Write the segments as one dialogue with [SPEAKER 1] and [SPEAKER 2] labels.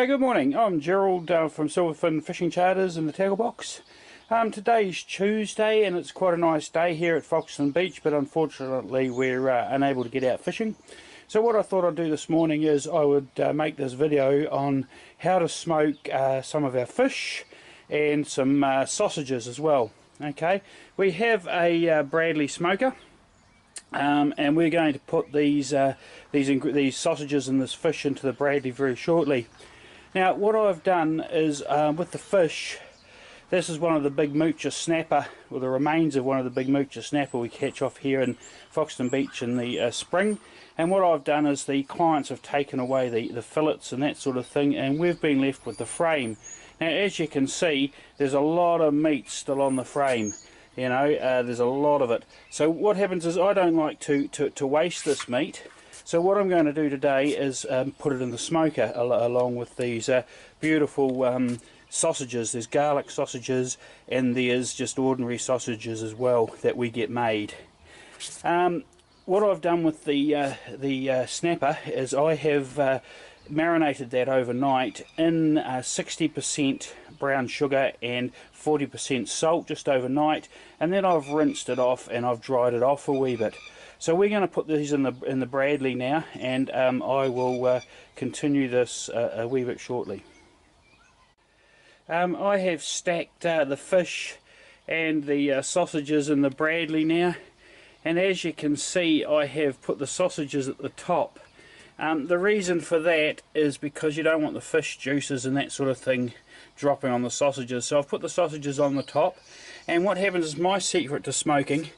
[SPEAKER 1] Good morning, I'm Gerald from Silverfin Fishing Charters in the tackle box. Today's Tuesday and it's quite a nice day here at Foxton Beach, but unfortunately we're unable to get out fishing. So what I thought I'd do this morning is I would make this video on how to smoke some of our fish and some sausages as well. Okay, we have a Bradley smoker. And we're going to put these sausages and this fish into the Bradley very shortly. Now what I've done is with the fish, this is one of the big moocher snapper, or the remains of one of the big moocher snapper we catch off here in Foxton Beach in the spring. And what I've done is the clients have taken away the fillets and that sort of thing, and we've been left with the frame. Now as you can see, there's a lot of meat still on the frame. You know, there's a lot of it. So what happens is I don't like to waste this meat. So what I'm going to do today is put it in the smoker along with these beautiful sausages. There's garlic sausages and there's just ordinary sausages as well that we get made. What I've done with the snapper is I have marinated that overnight in 60% brown sugar and 40% salt just overnight, and then I've rinsed it off and I've dried it off a wee bit. So we're going to put these in the Bradley now, and I will continue this a wee bit shortly. I have stacked the fish and the sausages in the Bradley now, and as you can see I have put the sausages at the top. The reason for that is because you don't want the fish juices and that sort of thing dropping on the sausages. So I've put the sausages on the top, and what happens is my secret to smoking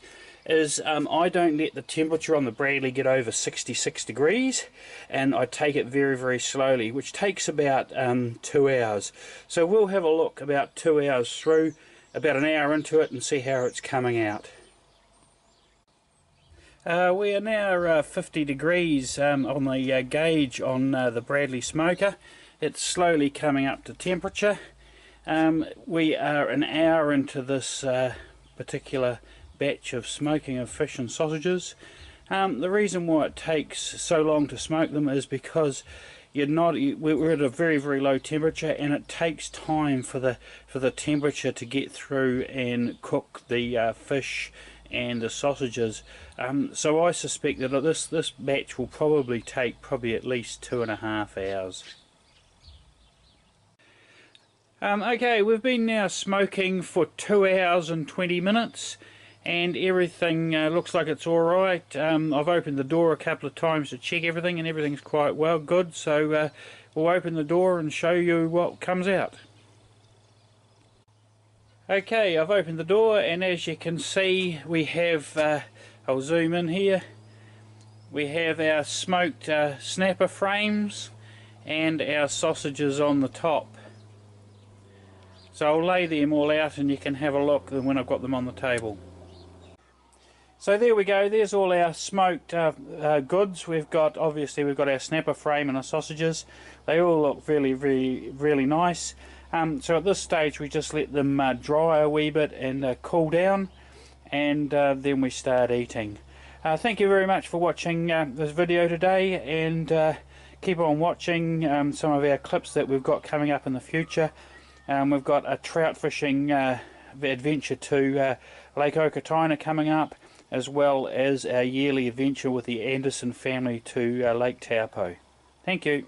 [SPEAKER 1] is I don't let the temperature on the Bradley get over 66 degrees, and I take it very, very slowly, which takes about 2 hours. So we'll have a look about 2 hours through, about an hour into it, and see how it's coming out. We are now 50 degrees on the gauge on the Bradley smoker. It's slowly coming up to temperature. We are an hour into this particular batch of smoking of fish and sausages. The reason why it takes so long to smoke them is because we're at a very, very low temperature, and it takes time for the temperature to get through and cook the fish and the sausages. So I suspect that this batch will probably take at least 2.5 hours. Okay, we've been now smoking for 2 hours and 20 minutes, and everything looks like it's alright. I've opened the door a couple of times to check everything, and everything's quite well good, so we'll open the door and show you what comes out. Okay, I've opened the door, and as you can see we have, I'll zoom in here, we have our smoked snapper frames and our sausages on the top. So I'll lay them all out and you can have a look when I've got them on the table. So there we go, there's all our smoked goods. Obviously we've got our snapper frame and our sausages. They all look really, really, really nice. So at this stage we just let them dry a wee bit and cool down, and then we start eating. Thank you very much for watching this video today, and keep on watching some of our clips that we've got coming up in the future. We've got a trout fishing adventure to Lake Okataina coming up, as well as our yearly adventure with the Anderson family to Lake Taupo. Thank you.